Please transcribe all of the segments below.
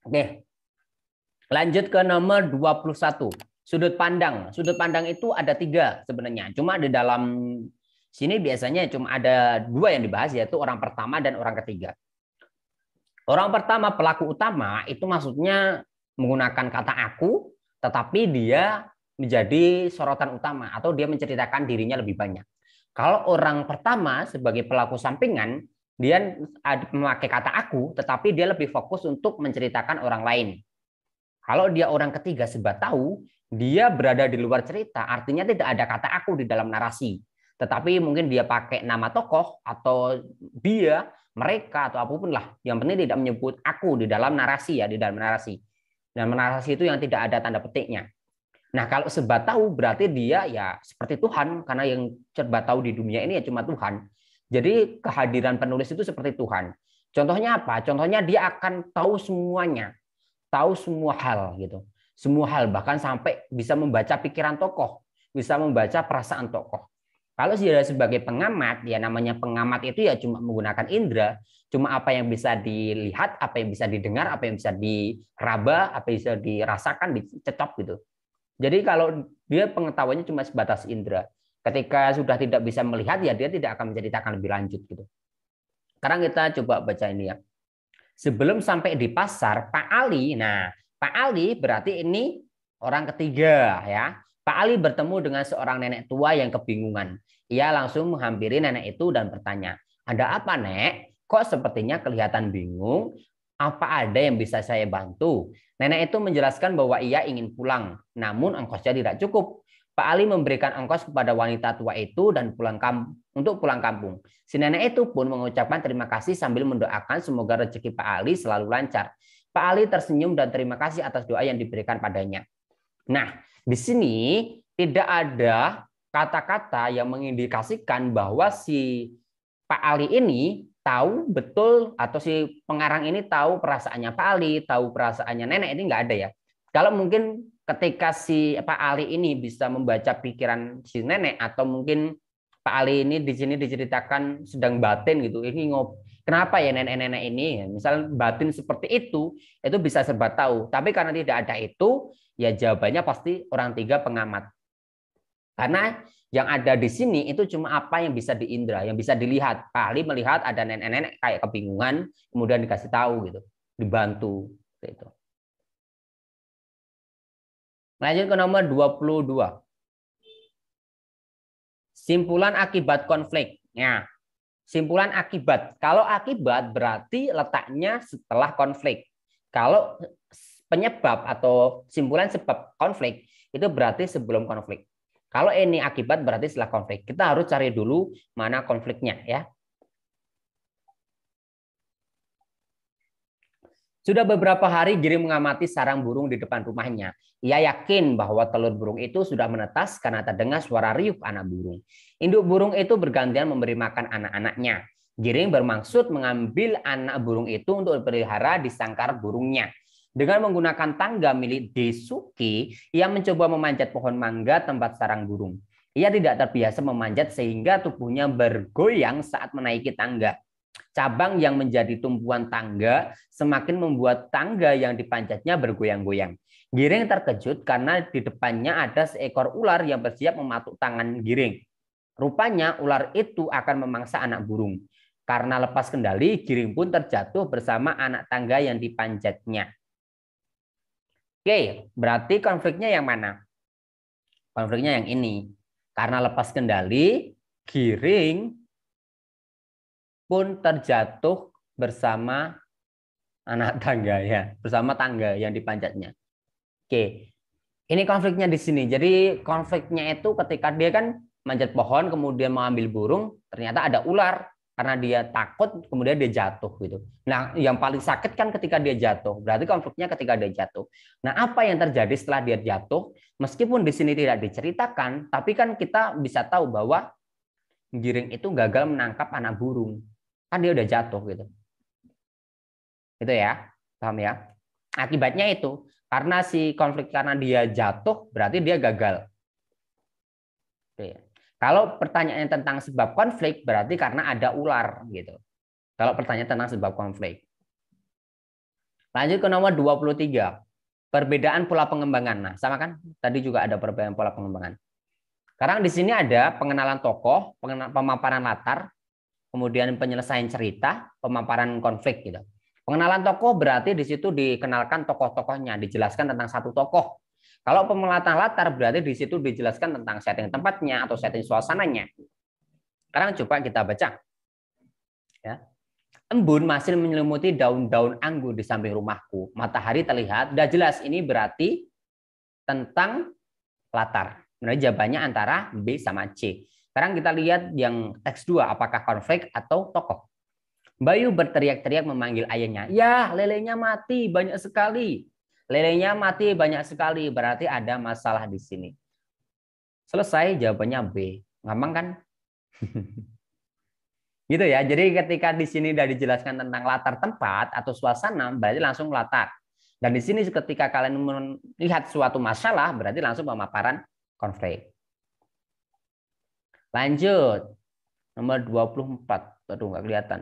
Oke, lanjut ke nomor 21. Sudut pandang. Sudut pandang itu ada 3 sebenarnya. Cuma di dalam sini biasanya cuma ada 2 yang dibahas, yaitu orang pertama dan orang ketiga. Orang pertama, pelaku utama, itu maksudnya menggunakan kata aku, tetapi dia menjadi sorotan utama atau dia menceritakan dirinya lebih banyak. Kalau orang pertama sebagai pelaku sampingan, dia memakai kata aku, tetapi dia lebih fokus untuk menceritakan orang lain. Kalau dia orang ketiga sebat tahu, dia berada di luar cerita, artinya tidak ada kata aku di dalam narasi. Tetapi mungkin dia pakai nama tokoh atau dia, mereka atau apapun lah. Yang penting tidak menyebut aku di dalam narasi ya, di dalam narasi. Dan narasi itu yang tidak ada tanda petiknya. Nah, kalau sebat tahu berarti dia ya seperti Tuhan, karena yang serba tahu di dunia ini ya cuma Tuhan. Jadi kehadiran penulis itu seperti Tuhan. Contohnya apa? Contohnya dia akan tahu semuanya, tahu semua hal gitu. Semua hal, bahkan sampai bisa membaca pikiran tokoh, bisa membaca perasaan tokoh. Kalau dia sebagai pengamat, ya namanya pengamat itu ya cuma menggunakan indera, cuma apa yang bisa dilihat, apa yang bisa didengar, apa yang bisa diraba, apa yang bisa dirasakan, dicecop gitu. Jadi kalau dia pengetahuannya cuma sebatas indera, ketika sudah tidak bisa melihat ya dia tidak akan menceritakan lebih lanjut gitu. Sekarang kita coba baca ini ya. Sebelum sampai di pasar, Pak Ali, nah Pak Ali berarti ini orang ketiga ya. Pak Ali bertemu dengan seorang nenek tua yang kebingungan. Ia langsung menghampiri nenek itu dan bertanya, ada apa nek? Kok sepertinya kelihatan bingung? Apa ada yang bisa saya bantu? Nenek itu menjelaskan bahwa ia ingin pulang, namun ongkosnya tidak cukup. Pak Ali memberikan ongkos kepada wanita tua itu dan untuk pulang kampung. Si nenek itu pun mengucapkan terima kasih sambil mendoakan semoga rezeki Pak Ali selalu lancar. Pak Ali tersenyum dan terima kasih atas doa yang diberikan padanya. Nah, di sini tidak ada kata-kata yang mengindikasikan bahwa si Pak Ali ini tahu betul atau si pengarang ini tahu perasaannya Pak Ali, tahu perasaannya nenek, ini nggak ada ya. Kalau mungkin ketika si Pak Ali ini bisa membaca pikiran si nenek atau mungkin Pak Ali ini di sini diceritakan sedang batin gitu. Ini kenapa ya nenek-nenek ini? Misal batin seperti itu bisa serba tahu. Tapi karena tidak ada itu, ya jawabannya pasti orang tiga pengamat. Karena yang ada di sini itu cuma apa yang bisa diindra, yang bisa dilihat. Pak Ali melihat ada nenek-nenek kayak kebingungan, kemudian dikasih tahu gitu, dibantu gitu. Lanjut ke nomor 22. Simpulan akibat konflik. Ya, simpulan akibat. Kalau akibat berarti letaknya setelah konflik. Kalau penyebab atau simpulan sebab konflik itu berarti sebelum konflik. Kalau ini akibat berarti setelah konflik. Kita harus cari dulu mana konfliknya ya. Sudah beberapa hari Giring mengamati sarang burung di depan rumahnya. Ia yakin bahwa telur burung itu sudah menetas karena terdengar suara riuh anak burung. Induk burung itu bergantian memberi makan anak-anaknya. Giring bermaksud mengambil anak burung itu untuk dipelihara di sangkar burungnya. Dengan menggunakan tangga milik Desuki, ia mencoba memanjat pohon mangga tempat sarang burung. Ia tidak terbiasa memanjat sehingga tubuhnya bergoyang saat menaiki tangga. Cabang yang menjadi tumpuan tangga semakin membuat tangga yang dipanjatnya bergoyang-goyang. Giring terkejut karena di depannya ada seekor ular yang bersiap mematuk tangan Giring. Rupanya ular itu akan memangsa anak burung. Karena lepas kendali, Giring pun terjatuh bersama anak tangga yang dipanjatnya. Oke, berarti konfliknya yang mana? Konfliknya yang ini. Karena lepas kendali, Giring pun terjatuh bersama anak tangga ya, bersama tangga yang dipanjatnya. Oke, ini konfliknya di sini. Jadi konfliknya itu ketika dia kan manjat pohon, kemudian mau ambil burung, ternyata ada ular. Karena dia takut, kemudian dia jatuh gitu. Nah, yang paling sakit kan ketika dia jatuh. Berarti konfliknya ketika dia jatuh. Nah, apa yang terjadi setelah dia jatuh? Meskipun di sini tidak diceritakan, tapi kan kita bisa tahu bahwa Giring itu gagal menangkap anak burung. Kan dia udah jatuh gitu. Itu ya, paham ya? Akibatnya itu, karena si konflik karena dia jatuh, berarti dia gagal. Oke. Kalau pertanyaannya tentang sebab konflik, berarti karena ada ular gitu. Kalau pertanyaan tentang sebab konflik. Lanjut ke nomor 23. Perbedaan pola pengembangan. Nah, sama kan? Tadi juga ada perbedaan pola pengembangan. Sekarang di sini ada pengenalan tokoh, pemaparan latar, kemudian penyelesaian cerita, pemaparan konflik gitu. Pengenalan tokoh berarti di situ dikenalkan tokoh-tokohnya, dijelaskan tentang satu tokoh. Kalau pemelataan latar berarti di situ dijelaskan tentang setting tempatnya atau setting suasananya. Sekarang coba kita baca. Ya. Embun masih menyelimuti daun-daun anggur di samping rumahku. Matahari terlihat. Udah jelas ini berarti tentang latar. Nah, jawabannya antara B sama C. Sekarang kita lihat yang teks 2, apakah konflik atau tokoh. Bayu berteriak-teriak memanggil ayahnya. Ya, lelenya mati banyak sekali. Lelenya mati banyak sekali, berarti ada masalah di sini. Selesai, jawabannya B. Gampang kan? Gitu ya. Jadi ketika di sini sudah dijelaskan tentang latar tempat atau suasana, berarti langsung latar. Dan di sini ketika kalian melihat suatu masalah, berarti langsung pemaparan konflik. Lanjut. Nomor 24. Aduh, nggak kelihatan.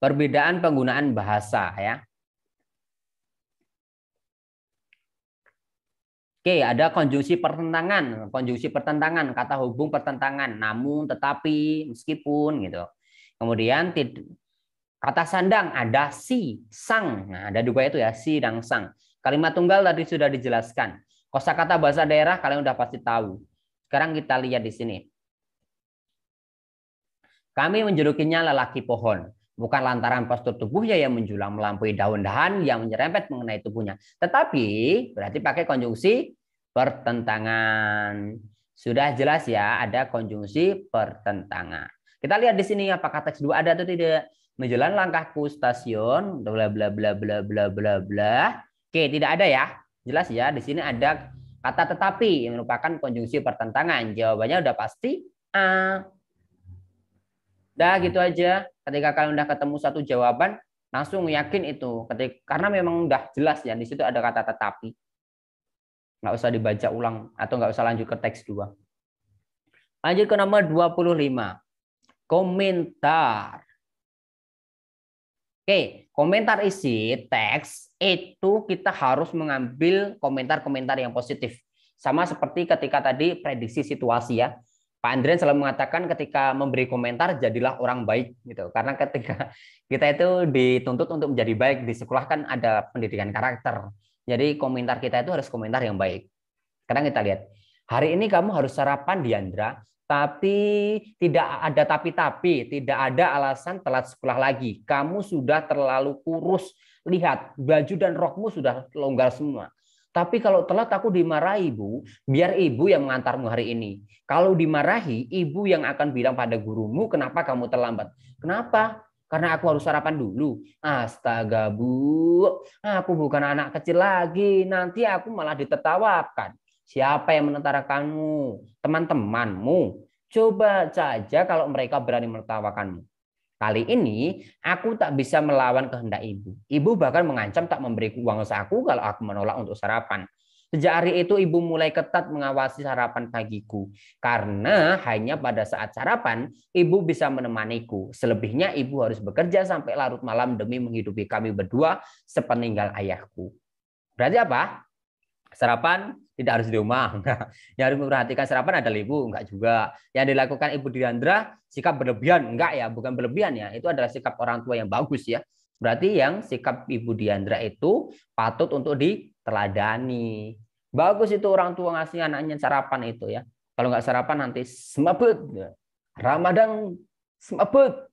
Perbedaan penggunaan bahasa ya. Oke, ada konjungsi pertentangan. Konjungsi pertentangan, kata hubung pertentangan, namun, tetapi, meskipun gitu. Kemudian kata sandang ada si, sang. Nah, ada dua itu ya, si dan sang. Kalimat tunggal tadi sudah dijelaskan. Kosakata bahasa daerah kalian udah pasti tahu. Sekarang kita lihat di sini. Kami menjulukinya lelaki pohon. Bukan lantaran postur tubuhnya yang menjulang melampaui daun-dahan yang menyerempet mengenai tubuhnya. Tetapi berarti pakai konjungsi pertentangan. Sudah jelas ya, ada konjungsi pertentangan. Kita lihat di sini apakah teks 2 ada atau tidak. Menjalan langkahku stasiun, bla bla bla bla bla bla bla. Oke, tidak ada ya. Jelas ya, di sini ada kata tetapi yang merupakan konjungsi pertentangan. Jawabannya udah pasti A. Dah gitu aja. Ketika kalian udah ketemu satu jawaban, langsung yakin itu. Karena memang udah jelas ya, di situ ada kata tetapi. Nggak usah dibaca ulang atau nggak usah lanjut ke teks 2. Lanjut ke nomor 25. Komentar. Oke, komentar isi teks itu kita harus mengambil komentar-komentar yang positif. Sama seperti ketika tadi prediksi situasi ya. Pak Andrian selalu mengatakan ketika memberi komentar jadilah orang baik gitu. Karena ketika kita itu dituntut untuk menjadi baik di sekolah kan ada pendidikan karakter. Jadi komentar kita itu harus komentar yang baik. Sekarang kita lihat. Hari ini kamu harus sarapan Diandra, tapi tidak ada tapi-tapi, tidak ada alasan telat sekolah lagi. Kamu sudah terlalu kurus. Lihat, baju dan rokmu sudah longgar semua. Tapi kalau telat aku dimarahi, Bu. Biar ibu yang mengantarmu hari ini. Kalau dimarahi, ibu yang akan bilang pada gurumu, kenapa kamu terlambat? Kenapa? Karena aku harus sarapan dulu. Astaga, Bu. Aku bukan anak kecil lagi. Nanti aku malah ditertawakan. Siapa yang menertawakanmu? Teman-temanmu. Coba saja kalau mereka berani menertawakanmu. Kali ini aku tak bisa melawan kehendak ibu. Ibu bahkan mengancam tak memberiku uang saku kalau aku menolak untuk sarapan. Sejak hari itu ibu mulai ketat mengawasi sarapan pagiku. Karena hanya pada saat sarapan ibu bisa menemaniku. Selebihnya ibu harus bekerja sampai larut malam demi menghidupi kami berdua sepeninggal ayahku. Berarti apa? Sarapan tidak harus di rumah. Yang harus memperhatikan sarapan adalah ibu, enggak juga. Yang dilakukan Ibu Diandra sikap berlebihan, enggak ya, bukan berlebihan ya. Itu adalah sikap orang tua yang bagus ya. Berarti yang sikap Ibu Diandra itu patut untuk diteladani. Bagus itu orang tua ngasih anaknya sarapan itu ya. Kalau enggak sarapan nanti semaput. Ramadan semaput.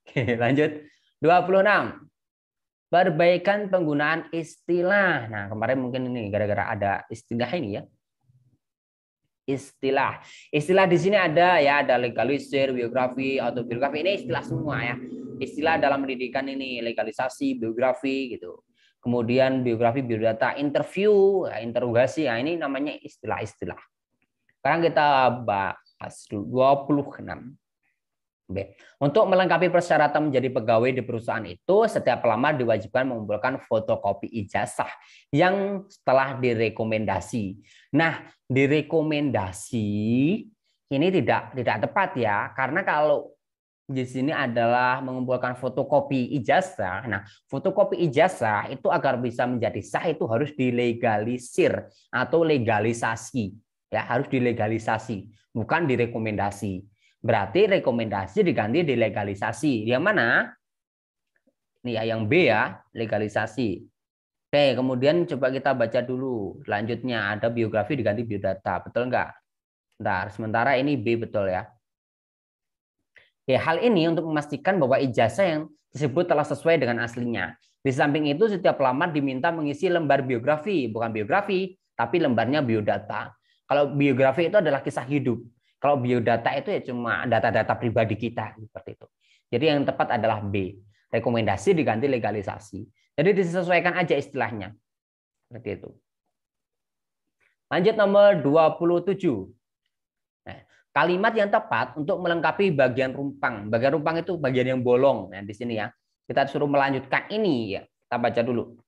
Oke, lanjut. 26. Perbaikan penggunaan istilah. Nah, kemarin mungkin ini gara-gara ada istilah ini ya. Istilah. Istilah di sini ada ya, ada legalisir, biografi, autobiografi. Ini istilah semua ya. Istilah dalam pendidikan ini legalisasi, biografi gitu. Kemudian biografi, biodata, interview, interogasi. Nah, ini namanya istilah-istilah. Sekarang kita bahas 26. B. Untuk melengkapi persyaratan menjadi pegawai di perusahaan itu, setiap pelamar diwajibkan mengumpulkan fotokopi ijazah yang setelah direkomendasi. Nah, direkomendasi ini tidak tepat ya, karena kalau di sini adalah mengumpulkan fotokopi ijazah. Nah, fotokopi ijazah itu agar bisa menjadi sah itu harus dilegalisir atau legalisasi. Ya, harus dilegalisasi, bukan direkomendasi. Berarti rekomendasi diganti dilegalisasi. Yang mana? Ini ya yang B ya, legalisasi. Oke, kemudian coba kita baca dulu. Selanjutnya ada biografi diganti biodata. Betul nggak? Bentar, sementara ini B betul ya. Ya, hal ini untuk memastikan bahwa ijazah yang tersebut telah sesuai dengan aslinya. Di samping itu, setiap pelamar diminta mengisi lembar biografi, bukan biografi, tapi lembarnya biodata. Kalau biografi itu adalah kisah hidup. Kalau biodata itu ya cuma data-data pribadi kita, seperti itu. Jadi yang tepat adalah B. Rekomendasi diganti legalisasi. Jadi disesuaikan aja istilahnya. Seperti itu. Lanjut nomor 27. Nah, kalimat yang tepat untuk melengkapi bagian rumpang. Bagian rumpang itu bagian yang bolong. Nah, di sini ya. Kita suruh melanjutkan ini ya. Kita baca dulu.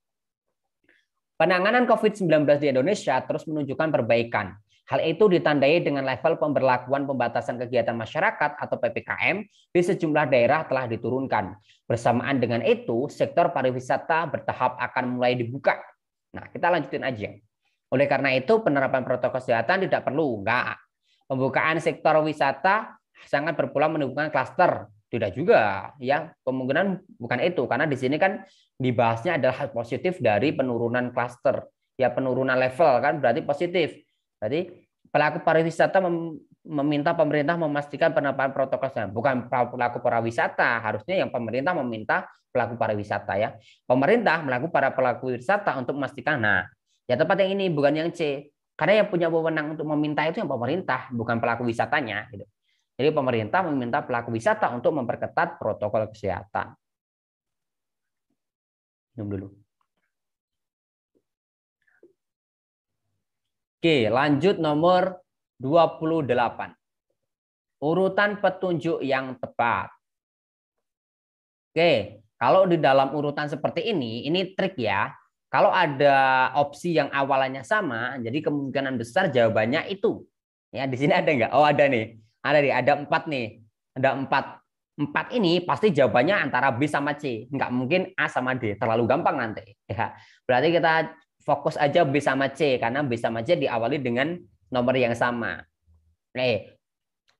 Penanganan COVID-19 di Indonesia terus menunjukkan perbaikan. Hal itu ditandai dengan level pemberlakuan pembatasan kegiatan masyarakat atau PPKM di sejumlah daerah telah diturunkan. Bersamaan dengan itu, sektor pariwisata bertahap akan mulai dibuka. Nah, kita lanjutin aja. Oleh karena itu, penerapan protokol kesehatan tidak perlu. Enggak. Pembukaan sektor wisata sangat berpeluang menimbulkan klaster. Tidak juga, ya. Kemungkinan bukan itu, karena di sini kan dibahasnya adalah hal positif dari penurunan klaster. Ya, penurunan level kan berarti positif. Berarti pelaku pariwisata meminta pemerintah memastikan penerapan protokol kesehatan. Bukan pelaku pariwisata, harusnya yang pemerintah meminta pelaku pariwisata ya. Pemerintah melakukan para pelaku wisata untuk memastikan. Nah, ya tepat yang ini bukan yang C. Karena yang punya wewenang untuk meminta itu yang pemerintah, bukan pelaku wisatanya. Gitu. Jadi pemerintah meminta pelaku wisata untuk memperketat protokol kesehatan. Minum dulu. Oke, lanjut nomor 28. Urutan petunjuk yang tepat. Oke, kalau di dalam urutan seperti ini trik ya. Kalau ada opsi yang awalnya sama, jadi kemungkinan besar jawabannya itu. Ya, di sini ada nggak? Oh, ada nih. Ada nih, ada 4 nih. Ada 4. 4 ini pasti jawabannya antara B sama C. Nggak mungkin A sama D. Terlalu gampang nanti. Ya. Berarti kita fokus aja B sama C, karena B sama C diawali dengan nomor yang sama.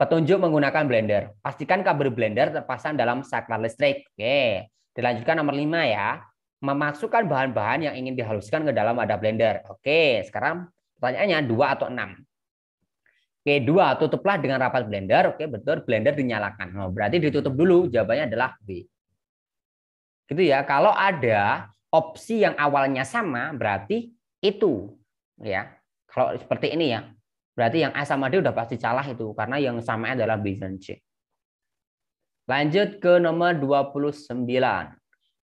Petunjuk menggunakan blender. Pastikan kabel blender terpasang dalam saklar listrik. Oke. Dilanjutkan nomor 5 ya. Memasukkan bahan-bahan yang ingin dihaluskan ke dalam wadah blender. Oke, sekarang pertanyaannya 2 atau 6. Oke, 2, tutuplah dengan rapat blender. Oke, betul, blender dinyalakan. Oh, berarti ditutup dulu, jawabannya adalah B. Gitu ya. Kalau ada opsi yang awalnya sama, berarti itu. Ya. Kalau seperti ini ya. Berarti yang A sama D udah pasti salah itu. Karena yang sama adalah B dan C. Lanjut ke nomor 29.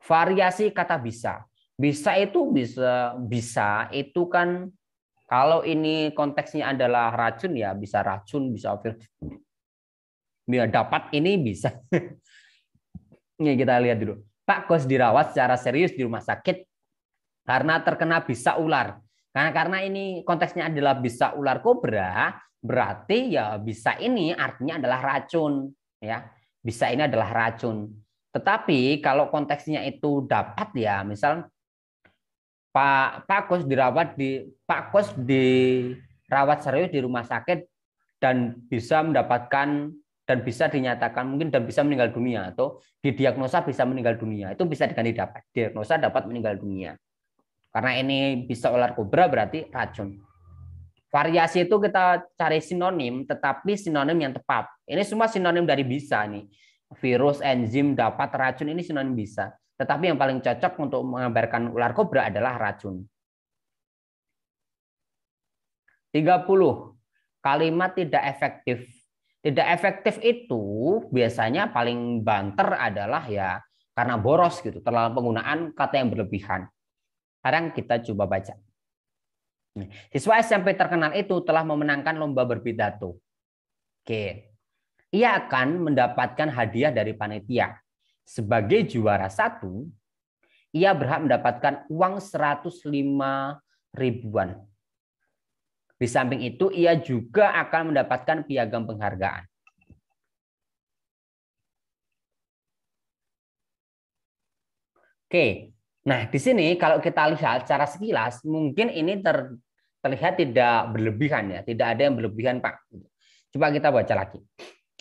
Variasi kata bisa. Bisa itu bisa itu kan kalau ini konteksnya adalah racun ya bisa racun, bisa ya, dapat ini bisa. Ini kita lihat dulu. Pak Kos dirawat secara serius di rumah sakit karena terkena bisa ular. Karena ini konteksnya adalah bisa ular kobra, berarti ya bisa ini artinya adalah racun, ya. Bisa ini adalah racun. Tetapi kalau konteksnya itu dapat ya, misal Pak Kos dirawat serius di rumah sakit dan bisa mendapatkan dan bisa dinyatakan mungkin dan bisa meninggal dunia atau didiagnosa bisa meninggal dunia. Itu bisa diganti dapat. Diagnosa dapat meninggal dunia. Karena ini bisa ular kobra berarti racun. Variasi itu kita cari sinonim, tetapi sinonim yang tepat. Ini semua sinonim dari bisa nih. Virus, enzim, dapat, racun ini sinonim bisa. Tetapi yang paling cocok untuk menggambarkan ular kobra adalah racun. 30. Kalimat tidak efektif. Tidak efektif itu biasanya paling banter adalah ya karena boros gitu, terlalu penggunaan kata yang berlebihan. Sekarang kita coba baca. Siswa SMP terkenal itu telah memenangkan lomba berpidato. Oke. Ia akan mendapatkan hadiah dari panitia. Sebagai juara 1, ia berhak mendapatkan uang 105 ribuan. Di samping itu, ia juga akan mendapatkan piagam penghargaan. Oke. Nah, di sini kalau kita lihat secara sekilas, mungkin ini terlihat tidak berlebihan ya, tidak ada yang berlebihan, Pak. Coba kita baca lagi.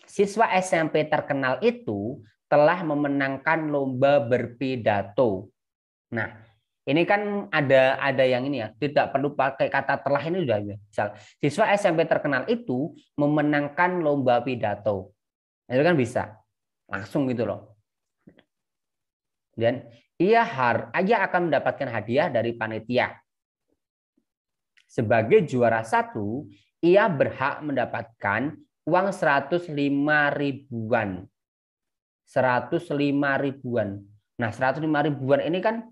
Siswa SMP terkenal itu telah memenangkan lomba berpidato. Nah, ini kan ada yang ini ya, tidak perlu pakai kata telah, ini sudah misal siswa SMP terkenal itu memenangkan lomba pidato. Itu kan bisa langsung gitu loh. Dan ia akan mendapatkan hadiah dari panitia. Sebagai juara satu, ia berhak mendapatkan uang 105 ribuan. 105 ribuan. Nah, 105 ribuan ini kan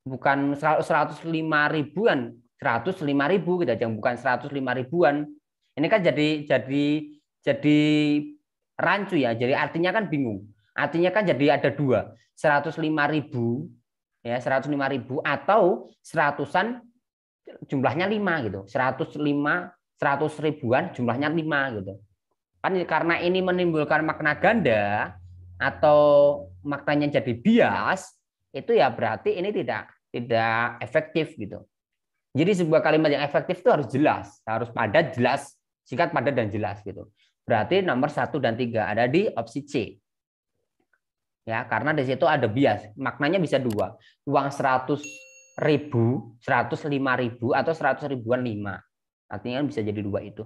bukan 105 ribuan, 105 ribu gitu aja, bukan 105 ribuan. Ini kan jadi rancu ya. Jadi artinya kan bingung. Artinya kan jadi ada dua, 105 ribu ya, 105 ribu atau seratusan jumlahnya 5 gitu. 105 100 ribuan jumlahnya 5 gitu. Kan karena ini menimbulkan makna ganda atau maknanya jadi bias, itu ya berarti ini tidak efektif gitu. Jadi sebuah kalimat yang efektif itu harus jelas, harus padat, jelas, singkat, padat, dan jelas gitu. Berarti nomor 1 dan 3 ada di opsi C. Ya, karena di situ ada bias, maknanya bisa dua. Uang 100 ribu, 105 ribu, atau 100 ribuan 5. Artinya bisa jadi dua itu.